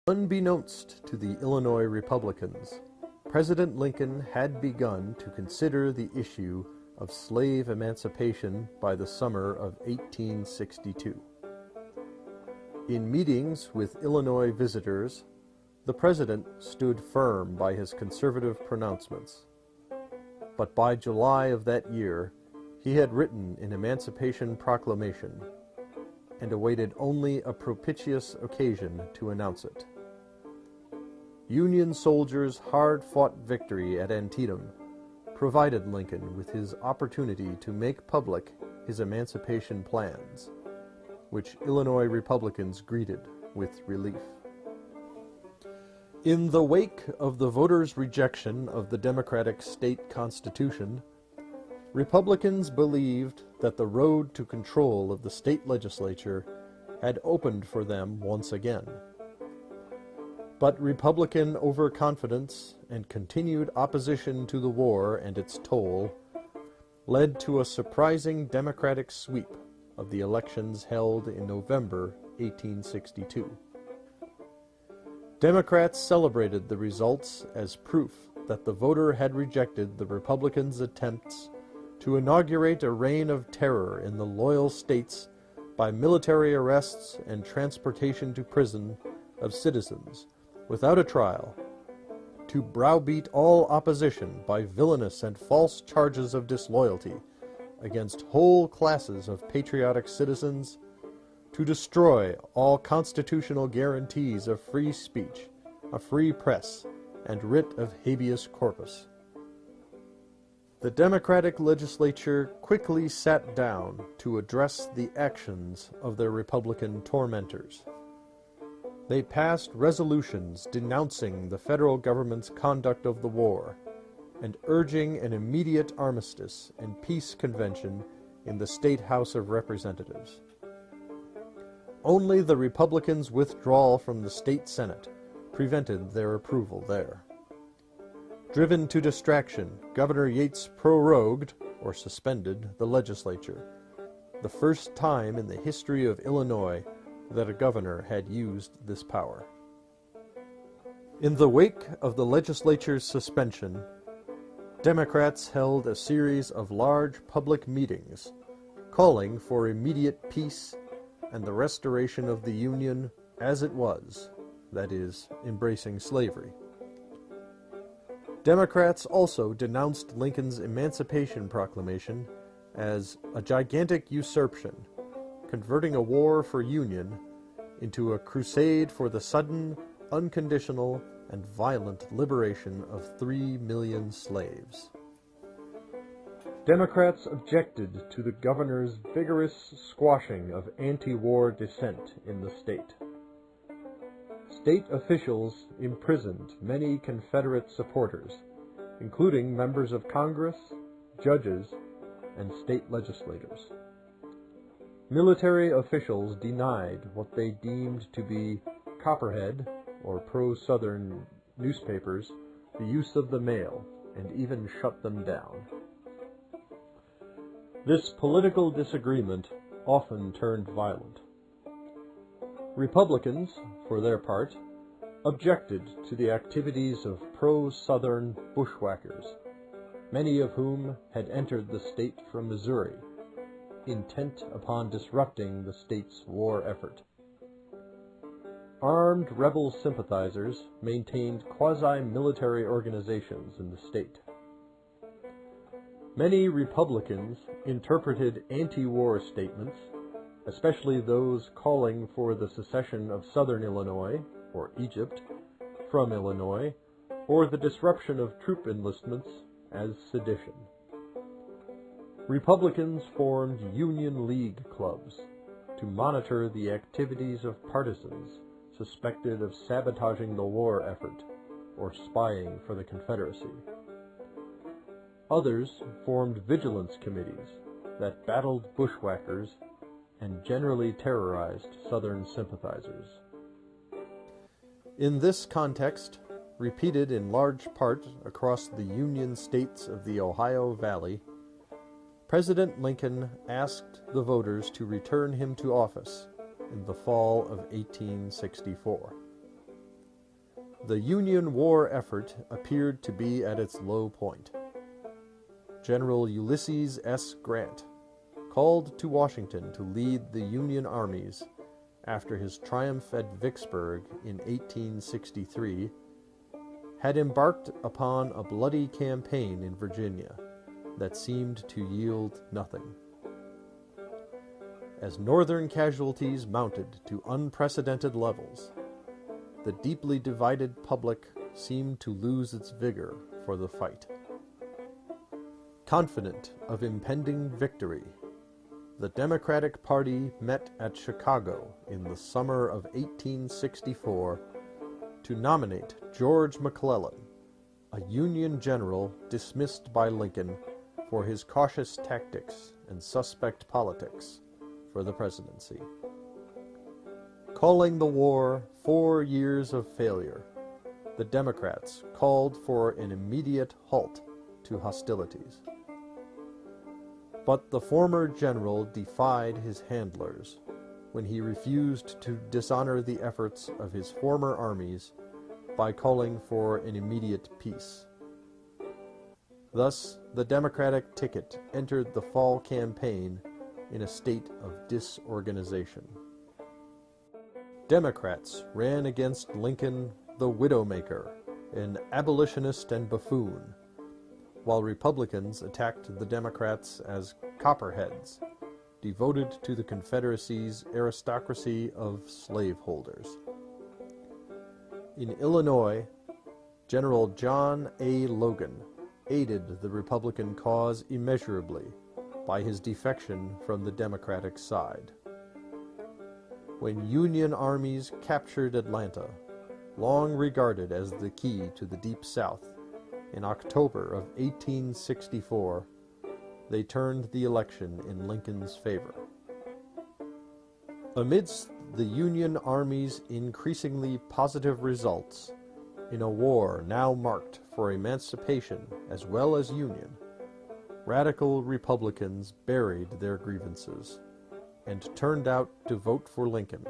Unbeknownst to the Illinois Republicans, President Lincoln had begun to consider the issue of slave emancipation by the summer of 1862. In meetings with Illinois visitors, the president stood firm by his conservative pronouncements. But by July of that year, he had written an Emancipation Proclamation and awaited only a propitious occasion to announce it. Union soldiers' hard-fought victory at Antietam provided Lincoln with his opportunity to make public his emancipation plans, which Illinois Republicans greeted with relief. In the wake of the voters' rejection of the Democratic state constitution, Republicans believed that the road to control of the state legislature had opened for them once again. But Republican overconfidence and continued opposition to the war and its toll led to a surprising Democratic sweep of the elections held in November 1862. Democrats celebrated the results as proof that the voter had rejected the Republicans' attempts to inaugurate a reign of terror in the loyal states by military arrests and transportation to prison of citizens without a trial, to browbeat all opposition by villainous and false charges of disloyalty against whole classes of patriotic citizens, to destroy all constitutional guarantees of free speech, a free press, and writ of habeas corpus. The Democratic legislature quickly sat down to address the actions of their Republican tormentors. They passed resolutions denouncing the federal government's conduct of the war and urging an immediate armistice and peace convention in the State House of Representatives. Only the Republicans' withdrawal from the state Senate prevented their approval there. Driven to distraction, Governor Yates prorogued, or suspended, the legislature, the first time in the history of Illinois that a governor had used this power. In the wake of the legislature's suspension, Democrats held a series of large public meetings calling for immediate peace and the restoration of the Union as it was, that is, embracing slavery. Democrats also denounced Lincoln's Emancipation Proclamation as a gigantic usurpation, converting a war for Union into a crusade for the sudden, unconditional, and violent liberation of 3 million slaves. Democrats objected to the governor's vigorous squashing of anti-war dissent in the state. State officials imprisoned many Confederate supporters, including members of Congress, judges, and state legislators. Military officials denied what they deemed to be Copperhead, or pro-Southern newspapers, the use of the mail, and even shut them down. This political disagreement often turned violent. Republicans, for their part, objected to the activities of pro-Southern bushwhackers, many of whom had entered the state from Missouri, intent upon disrupting the state's war effort. Armed rebel sympathizers maintained quasi-military organizations in the state. Many Republicans interpreted anti-war statements, especially those calling for the secession of Southern Illinois, or Egypt, from Illinois, or the disruption of troop enlistments, as sedition. Republicans formed Union League clubs to monitor the activities of partisans suspected of sabotaging the war effort or spying for the Confederacy. Others formed vigilance committees that battled bushwhackers and generally terrorized Southern sympathizers. In this context, repeated in large part across the Union states of the Ohio Valley, President Lincoln asked the voters to return him to office in the fall of 1864. The Union war effort appeared to be at its low point. General Ulysses S. Grant, called to Washington to lead the Union armies after his triumph at Vicksburg in 1863, had embarked upon a bloody campaign in Virginia that seemed to yield nothing. As Northern casualties mounted to unprecedented levels, the deeply divided public seemed to lose its vigor for the fight. Confident of impending victory, the Democratic Party met at Chicago in the summer of 1864 to nominate George McClellan, a Union general dismissed by Lincoln for his cautious tactics and suspect politics, for the presidency. Calling the war 4 years of failure, the Democrats called for an immediate halt to hostilities. But the former general defied his handlers when he refused to dishonor the efforts of his former armies by calling for an immediate peace. Thus, the Democratic ticket entered the fall campaign in a state of disorganization. Democrats ran against Lincoln the Widowmaker, an abolitionist and buffoon, while Republicans attacked the Democrats as copperheads, devoted to the Confederacy's aristocracy of slaveholders. In Illinois, General John A. Logan aided the Republican cause immeasurably by his defection from the Democratic side. When Union armies captured Atlanta, long regarded as the key to the Deep South, in October of 1864, they turned the election in Lincoln's favor. Amidst the Union Army's increasingly positive results, in a war now marked for emancipation as well as union, radical Republicans buried their grievances and turned out to vote for Lincoln,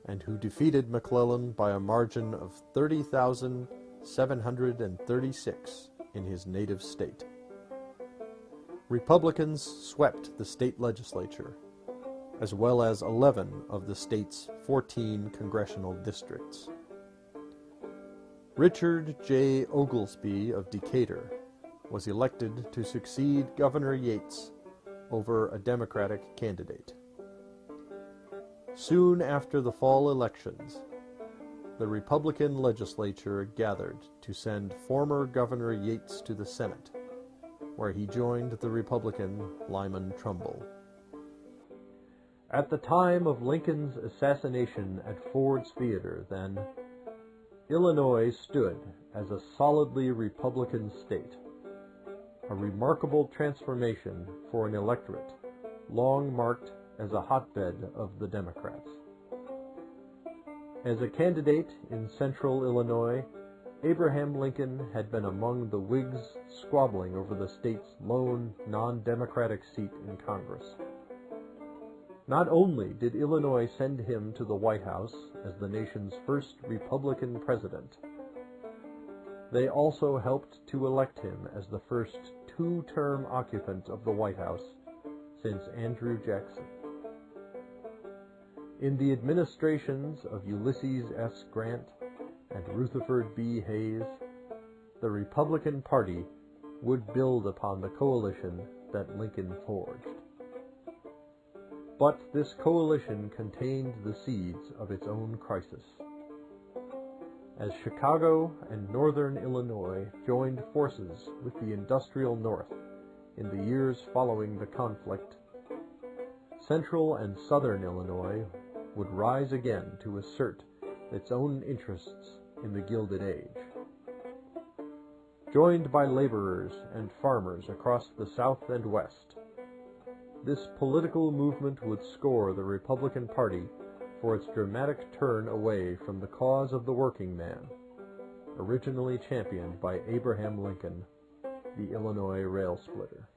and who defeated McClellan by a margin of 30,736 in his native state. Republicans swept the state legislature, as well as 11 of the state's 14 congressional districts. Richard J. Oglesby of Decatur was elected to succeed Governor Yates over a Democratic candidate. Soon after the fall elections, the Republican legislature gathered to send former Governor Yates to the Senate, where he joined the Republican Lyman Trumbull. At the time of Lincoln's assassination at Ford's Theater, then, Illinois stood as a solidly Republican state, a remarkable transformation for an electorate long marked as a hotbed of the Democrats. As a candidate in central Illinois, Abraham Lincoln had been among the Whigs squabbling over the state's lone non-Democratic seat in Congress. Not only did Illinois send him to the White House as the nation's first Republican president, they also helped to elect him as the first two-term occupant of the White House since Andrew Jackson. In the administrations of Ulysses S. Grant and Rutherford B. Hayes, the Republican Party would build upon the coalition that Lincoln forged. But this coalition contained the seeds of its own crisis. As Chicago and Northern Illinois joined forces with the industrial North in the years following the conflict, Central and Southern Illinois would rise again to assert its own interests in the Gilded Age. Joined by laborers and farmers across the South and West, this political movement would score the Republican Party for its dramatic turn away from the cause of the working man, originally championed by Abraham Lincoln, the Illinois rail splitter.